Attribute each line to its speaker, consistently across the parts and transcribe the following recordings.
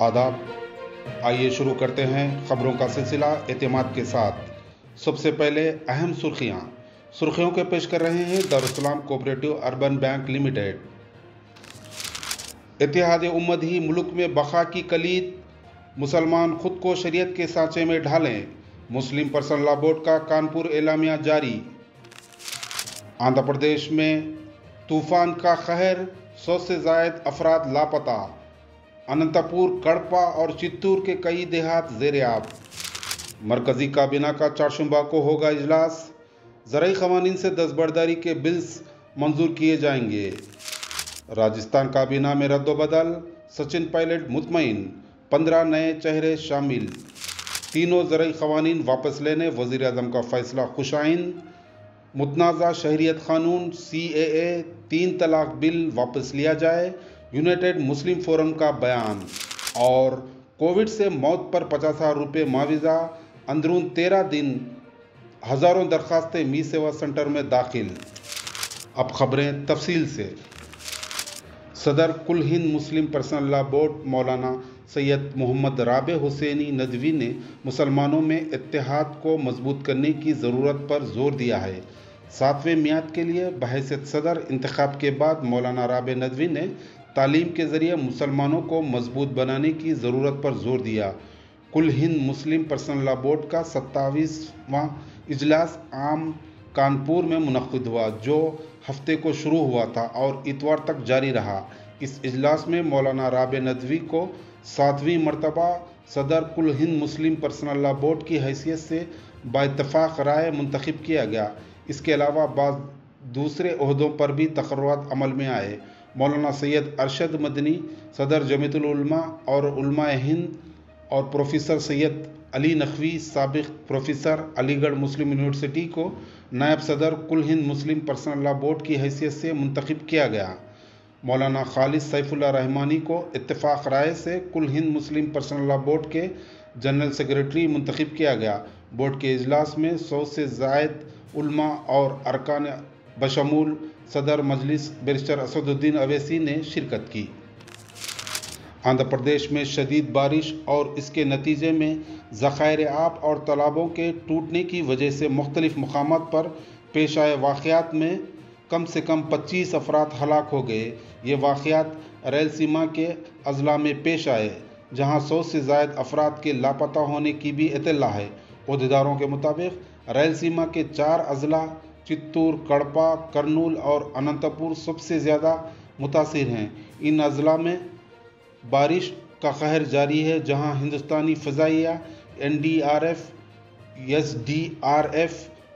Speaker 1: आदाब। आइए शुरू करते हैं खबरों का सिलसिला एतमाद के साथ। सबसे पहले अहम सुर्खियों के पेश कर रहे हैं Darussalam cooperative urban bank limited. इत्तेहाद उम्मत ही मुल्क में बका की कलीद, मुसलमान खुद को शरीयत के सांचे में ढालें, मुस्लिम पर्सनल लॉ बोर्ड का कानपुर एलामिया जारी। आंध्र प्रदेश में तूफान का कहर, 100 से ज़ायद अफराद लापता। अनंतपुर, कड़पा और चित्तूर के कई देहात ज़ेर-ए-आब। मरकजी काबीना का चारशंबा को होगा इजलास, ज़राई क़वानीन से दस्तबरदारी के बिल्स मंजूर किए जाएंगे। राजस्थान काबीना में रद्दोबदल, सचिन पायलट मुतमईन, 15 नए चेहरे शामिल। तीनों ज़राई क़वानीन वापस लेने वज़ीर आज़म का फैसला खुशाइन। मुतनाज़ा शहरियत कानून CAA, 3 तलाक बिल वापस लिया जाए, यूनाइटेड मुस्लिम फोरम का बयान। और कोविड से मौत पर 50,000 रुपये मुआवजा, अंदरून 13 दिन हज़ारों दरख्वास्तें मी सेवा सेंटर में दाखिल। अब खबरें तफसील से। सदर कुल हिंद मुस्लिम पर्सनल लॉ बोर्ड मौलाना सैयद मोहम्मद राबे हुसैनी नदवी ने मुसलमानों में इत्तेहाद को मजबूत करने की ज़रूरत पर जोर दिया है। 7वें मियाद के लिए बहैसियत सदर इंतखाब के बाद मौलाना राबे नदवी ने तालीम के ज़रिए मुसलमानों को मजबूत बनाने की ज़रूरत पर जोर दिया। कुल हिंद मुस्लिम पर्सनल लॉ बोर्ड का 27वां इजलास आम कानपुर में मुनक़्क़िद हुआ, जो हफ्ते को शुरू हुआ था और इतवार तक जारी रहा। इस इजलास में मौलाना राबे नदवी को 7वीं मरतबा सदर कुल हिंद मुस्लिम पर्सनल लॉ बोर्ड की हैसियत से बाइत्तफ़ाक़ राय मुंतखब किया गया। इसके अलावा बाज़ दूसरे ओहदों पर भी तक़र्रुरात अमल में आए। मौलाना सैयद अरशद मदनी सदर जमीयतुल उलमा और उलमाए हिंद और प्रोफेसर सैयद अली नकवी साबिक़ प्रोफेसर अलीगढ़ मुस्लिम यूनिवर्सिटी को नायब सदर कुल हिंद मुस्लिम पर्सनल लॉ बोर्ड की हैसियत से मुंतखब किया गया। मौलाना खालिद सैफुल्लाह रहमानी को इत्तेफाक राय से कुल हिंद मुस्लिम पर्सनल लॉ बोर्ड के जनरल सेक्रेटरी मुंतखब किया गया। बोर्ड के इजलास में 100 से ज़ायद उलमा और अरकान बशमूल सदर मजलिस बैरिस्टर असदुद्दीन अवैसी ने शिरकत की। आंध्र प्रदेश में शदीद बारिश और इसके नतीजे में ज़खायर आब और तालाबों के टूटने की वजह से मुख्तलिफ मकामात पर पेश आए वाक़यात में कम से कम 25 अफराद हलाक हो गए। ये वाक़यात रैलसीमा के अज़ला में पेश आए, जहां 100 से ज़ायद अफराद के लापता होने की भी इत्तला है। ओहदेदारों के मुताबिक रैलसीमा के 4 अज़ला चित्तूर, कड़पा, करनूल और अनंतपुर सबसे ज़्यादा मुतासिर हैं। इन अज़ला में बारिश का कहर जारी है, जहां हिंदुस्तानी फ़ज़ाइया, NDRF, SDRF,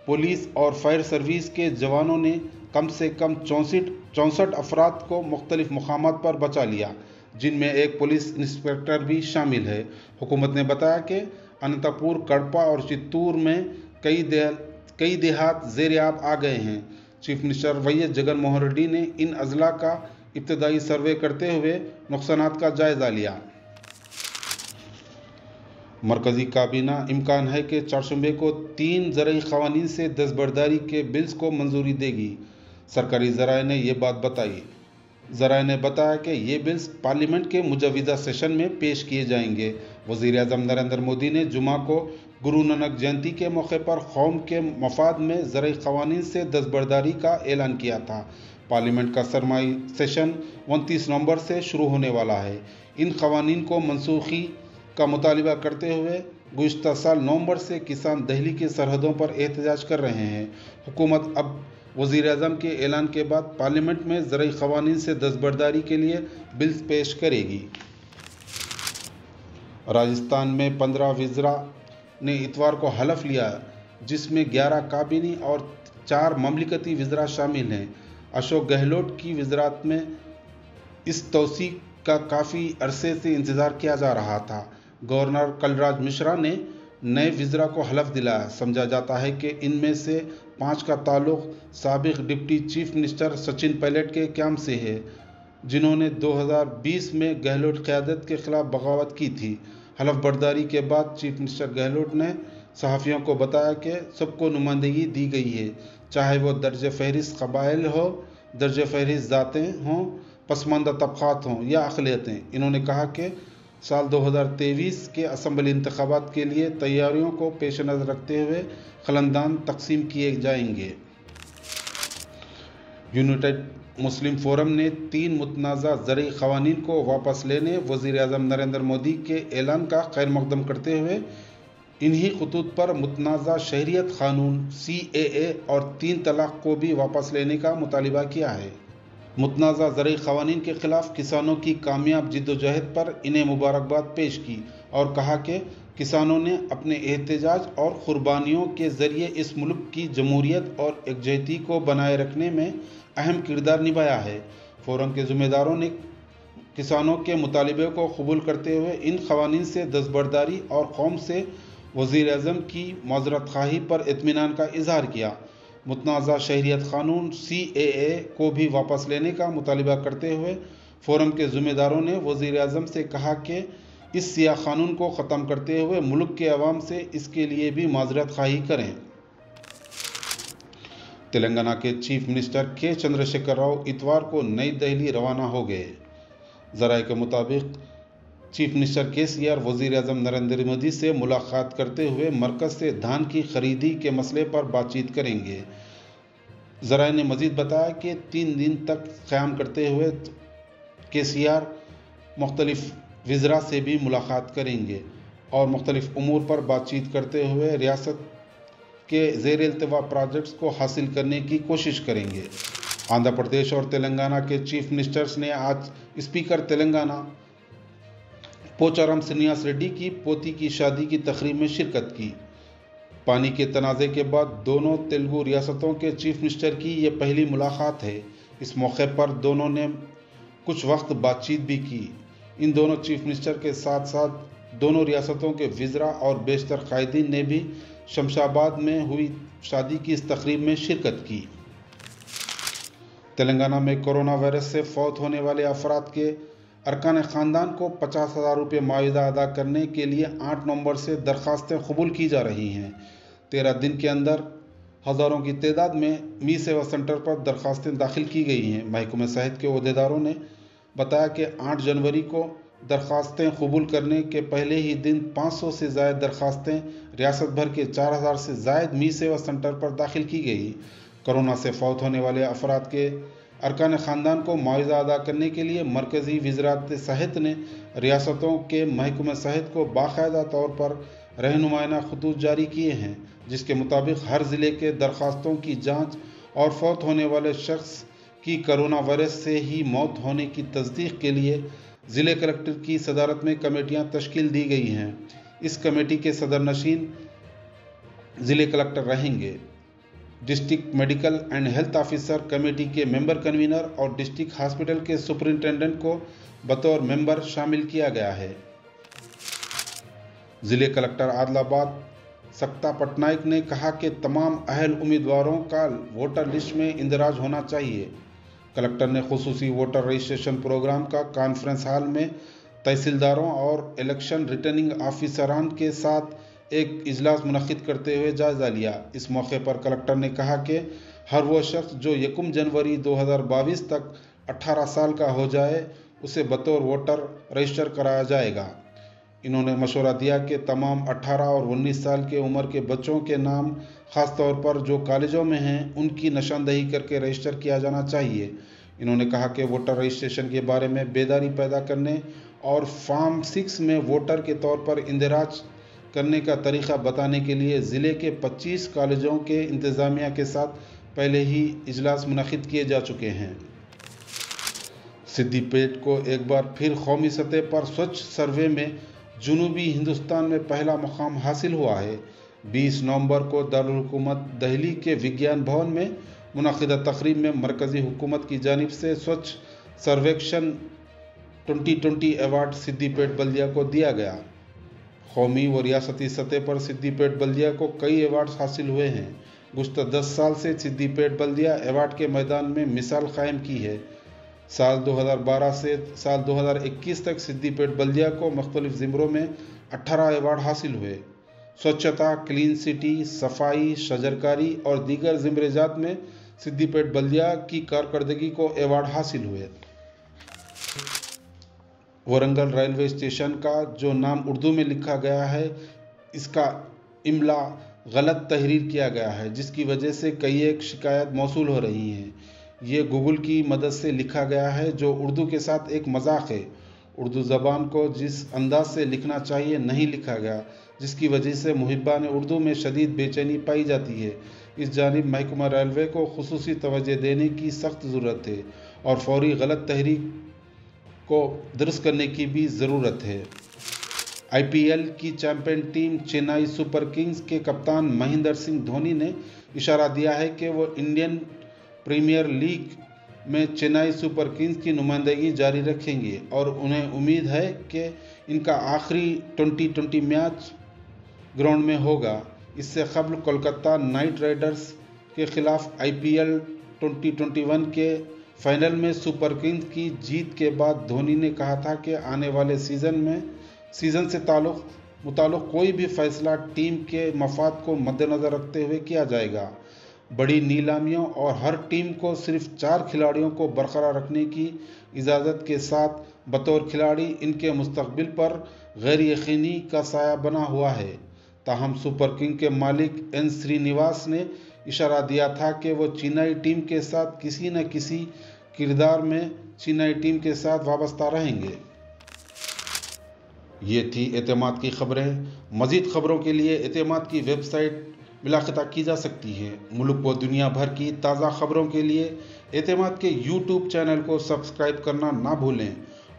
Speaker 1: पुलिस और फायर सर्विस के जवानों ने कम से कम 64 अफराद को मुख्तलिफ मकामात पर बचा लिया, जिनमें एक पुलिस इंस्पेक्टर भी शामिल है। हुकूमत ने बताया कि अनंतपुर, कड़पा और चित्तूर में कई देहात ज़ेर-ए-आब आ गए हैं। Chief minister YS Jagan Mohan Reddy ने इन अज़ला का इब्तदाई सर्वे करते हुए नुकसानात का जायज़ा लिया। मरकज़ी काबीना इम्कान है कि चारशंबे को 3 ज़राई क़वानीन से दस्तबरदारी के बिल्स को मंजूरी देगी। सरकारी ज़राए ने ये बात बताई। ज़राए ने बताया कि ये बिल्स पार्लियामेंट के मुजव्वज़ा सेशन में पेश किए जाएंगे। वज़ीर आज़म नरेंद्र मोदी ने जुमा को गुरु नानक जयंती के मौके पर कौम के मफाद में ज़राई क़वानीन से दस्तबरदारी का ऐलान किया था। पार्लियामेंट का सरमाई सेशन 29 नवंबर से शुरू होने वाला है। इन क़वानीन को मनसूखी का मुतालिबा करते हुए गुज़िश्ता साल नवंबर से किसान दिल्ली की सरहदों पर एहतजाज कर रहे हैं। हुकूमत अब वज़ीर आज़म के ऐलान के बाद पार्लियामेंट में ज़राई क़वानीन से दस्तबरदारी के लिए बिल्स पेश करेगी। राजस्थान में 15 वज़रा ने इतवार को हलफ लिया, जिसमें 11 काबीनी और 4 ममलिकती वज़रा शामिल हैं। अशोक गहलोत की वज़रात में इस तौसीक़ का काफ़ी अरसे से इंतज़ार किया जा रहा था। गवर्नर कलराज मिश्रा ने नए वज़रा को हलफ दिलाया। समझा जाता है कि इनमें से 5 का ताल्लुक़ साबिक़ deputy chief minister Sachin Pilot के क़याम से है, जिन्होंने 2020 में गहलोत क़यादत के ख़िलाफ़ बगावत की थी। हलफ बर्दारी के बाद चीफ मिनिस्टर गहलोत ने सहाफ़ियों को बताया कि सबको नुमाइंदगी दी गई है, चाहे वो दर्ज फ़हरिस्त कबाइल हो, दर्ज फ़हरिस्त ज़ातें हों, पसमानदा तबक़ात हों या अक़लियतें। इन्होंने कहा कि साल 2023 के असम्बली इंतखाबात के लिए तैयारियों को पेश नज़र रखते हुए खलंदान तकसीम किए जाएंगे। यूनाइटेड मुस्लिम फोरम ने 3 मुतनाज़ा ज़रई क़वानीन को वापस लेने वज़ीर आज़म नरेंद्र मोदी के ऐलान का खैर मकदम करते हुए इन्हीं खतूत पर मुतनाज़ा शहरियत क़ानून CAA और 3 तलाक़ को भी वापस लेने का मुतालिबा किया है। मुतनाज़ा ज़रई क़वानीन के ख़िलाफ़ किसानों की कामयाब जिद्दोजहद पर इन्हें मुबारकबाद पेश की और कहा कि किसानों ने अपने एहतजाज और क़ुरबानियों के ज़रिए इस मुल्क की जमहूरियत और एकजहती को बनाए रखने में अहम किरदार निभाया है। फोरम के ज़िम्मेदारों ने किसानों के मुतालिबे को कबूल करते हुए इन क़वानीन से दस्तबरदारी और कौम से वज़ीर आज़म की माज़रत ख़ाही पर इत्मीनान का इजहार किया। मुतनाज़ा शहरियत क़ानून CAA को भी वापस लेने का मुतालिबा करते हुए फोरम के ज़िम्मेदारों ने वज़ीर आज़म से कहा कि इस सियाह क़ानून को ख़त्म करते हुए मुल्क के अवाम से इसके लिए भी माज़रत ख़ाही करें। तेलंगाना के चीफ मिनिस्टर के चंद्रशेखर राव इतवार को नई दिल्ली रवाना हो गए। ज़राए के मुताबिक चीफ मिनिस्टर KCR वज़ीर आज़म नरेंद्र मोदी से मुलाकात करते हुए मरकज़ से धान की खरीदी के मसले पर बातचीत करेंगे। ज़राए ने मज़ीद बताया कि 3 दिन तक क़याम करते हुए KCR मुख्तलिफ़ वज़रा से भी मुलाकात करेंगे और मुख्तलिफ़ उमूर पर बातचीत करते हुए रियासत के ज़ेर इल्तिवा प्रोजेक्ट्स को हासिल करने की कोशिश करेंगे। आंध्र प्रदेश और तेलंगाना के चीफ मिनिस्टर्स ने आज स्पीकर तेलंगाना पोचाराम श्रीनिवास रेड्डी की पोती की शादी की तकरीब में शिरकत की। पानी के तनाज़े के बाद दोनों तेलुगु रियासतों के चीफ मिनिस्टर की ये पहली मुलाकात है। इस मौके पर दोनों ने कुछ वक्त बातचीत भी की। इन दोनों चीफ मिनिस्टर के साथ साथ दोनों रियासतों के वज़रा और बेशतर कायदीन ने भी शमशाबाद में हुई शादी की इस तकरीब में शिरकत की। तेलंगाना में कोरोना वायरस से फौत होने वाले अफराद के अरकान ख़ानदान को 50,000 रुपये मुआवजा अदा करने के लिए 8 नवंबर से दरख्वास्तें कबूल की जा रही हैं। 13 दिन के अंदर हज़ारों की तादाद में मी सेवा सेंटर पर दरख्वास्तें दाखिल की गई हैं। महकमे सेहत के अहदेदारों ने बताया कि 8 जनवरी को दरख्वास्तें कबूल करने के पहले ही दिन 500 से ज़ायद दरख्वास्तें रियासत भर के 4,000 से ज़ायद मी सेवा सेंटर पर दाखिल की गई। कोरोना से फौत होने वाले अफराद के अरकान ख़ानदान को मुआवजा अदा करने के लिए मरकज़ी वज़ारत सेहत ने रियासतों के महकमे सेहत को बाकायदा तौर पर रहनुमाना खतूत जारी किए हैं, जिसके मुताबिक हर ज़िले के दरख्वास्तों की जांच और फौत होने वाले शख्स की कोरोना वायरस से ही मौत होने की तस्दीक के लिए ज़िले कलेक्टर की सदारत में कमेटियां तश्कील दी गई हैं। इस कमेटी के सदरनशीन ज़िले कलेक्टर रहेंगे। District medical and health officer committee के मेंबर कन्वीनर और डिस्ट्रिक्ट हॉस्पिटल के सुपरिंटेंडेंट को बतौर मेंबर शामिल किया गया है। ज़िले कलेक्टर आदिलाबाद सक्ता पटनायक ने कहा कि तमाम अहल उम्मीदवारों का वोटर लिस्ट में इंदराज होना चाहिए। कलेक्टर ने खुसूसी वोटर रजिस्ट्रेशन प्रोग्राम का कॉन्फ्रेंस हॉल में तहसीलदारों और इलेक्शन रिटर्निंग ऑफिसरान के साथ एक इजलास मुनक्किद करते हुए जायज़ा लिया। इस मौके पर कलेक्टर ने कहा कि हर वो शख्स जो 1 जनवरी 2022 तक 18 साल का हो जाए उसे बतौर वोटर रजिस्टर कराया जाएगा। इन्होंने मशवरा दिया कि तमाम 18 और 19 साल के उम्र के बच्चों के नाम ख़ास तौर पर जो कॉलेजों में हैं उनकी निशानदही करके रजिस्टर किया जाना चाहिए। इन्होंने कहा कि वोटर रजिस्ट्रेशन के बारे में बेदारी पैदा करने और फॉर्म 6 में वोटर के तौर पर इंदराज करने का तरीक़ा बताने के लिए ज़िले के 25 कॉलेजों के इंतज़ामिया के साथ पहले ही इजलास मुनक्किद किए जा चुके हैं। सिद्दीपेट को एक बार फिर कौमी सतह पर स्वच्छ सर्वे में जनूबी हिंदुस्तान में पहला मुकाम हासिल हुआ है। 20 नवंबर को दारुल हुकूमत दिल्ली के विज्ञान भवन में मुनक़िदा तक़रीब में मरकज़ी हुकूमत की जानिब से स्वच्छ सर्वेक्षण 2020 अवार्ड सिद्दीपेट बल्दिया को दिया गया। कौमी व रियासती सतह पर सिद्दीपेट बल्दिया को कई अवार्ड हासिल हुए हैं। गुज़श्ता 10 साल से सिद्दीपेट बल्दिया अवार्ड के मैदान में मिसाल कायम की है। साल 2012 से साल 2021 तक सिद्दीपेट बल्दिया को मुख्तलिफ ज़िमरों में 18 अवार्ड हासिल हुए। स्वच्छता, क्लीन सिटी, सफाई, शजरकारी और दीगर ज़िम्रेजात में सिद्दीपेट बल्दिया की कारकर्दगी को अवार्ड हासिल हुए। वरंगल रेलवे स्टेशन का जो नाम उर्दू में लिखा गया है, इसका इमला गलत तहरीर किया गया है, जिसकी वजह से कई एक शिकायत मौसूल हो रही हैं। ये गूगल की मदद से लिखा गया है, जो उर्दू के साथ एक मजाक है। उर्दू ज़बान को जिस अंदाज से लिखना चाहिए नहीं लिखा गया, जिसकी वजह से मुहिब्बान उर्दू में शदीद बेचैनी पाई जाती है। इस जानिब महकमा रेलवे को खुसूसी तवज्जो देने की सख्त ज़रूरत है और फौरी गलत तहरीर को दुरुस्त करने की भी ज़रूरत है। आईपीएल की champion team Chennai super Kings के कप्तान महेंद्र सिंह धोनी ने इशारा दिया है कि वो इंडियन प्रीमियर लीग में चेन्नई सुपर किंग्स की नुमाइंदगी जारी रखेंगे और उन्हें उम्मीद है कि इनका आखिरी T20 मैच ग्राउंड में होगा। इससे कबल कोलकाता नाइट राइडर्स के खिलाफ आईपीएल 2021 के फाइनल में सुपर किंग्स की जीत के बाद धोनी ने कहा था कि आने वाले सीज़न से मुताल्लिक़ कोई भी फैसला टीम के मफाद को मद्देनज़र रखते हुए किया जाएगा। बड़ी नीलामियों और हर टीम को सिर्फ 4 खिलाड़ियों को बरकरार रखने की इजाज़त के साथ बतौर खिलाड़ी इनके मुस्तकबिल पर गैर यकीनी का साया बना हुआ है। ताहम सुपर किंग के मालिक एन श्रीनिवास ने इशारा दिया था कि वो चेन्नई टीम के साथ किसी न किसी किरदार में चेन्नई टीम के साथ वाबस्ता रहेंगे। ये थी एतमाद की खबरें। मज़ीद खबरों के लिए एतमाद की वेबसाइट मुलाक़ात की जा सकती है। मुल्क व दुनिया भर की ताज़ा खबरों के लिए एतमाद के यूट्यूब चैनल को सब्सक्राइब करना ना भूलें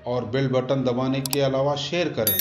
Speaker 1: और बेल बटन दबाने के अलावा शेयर करें।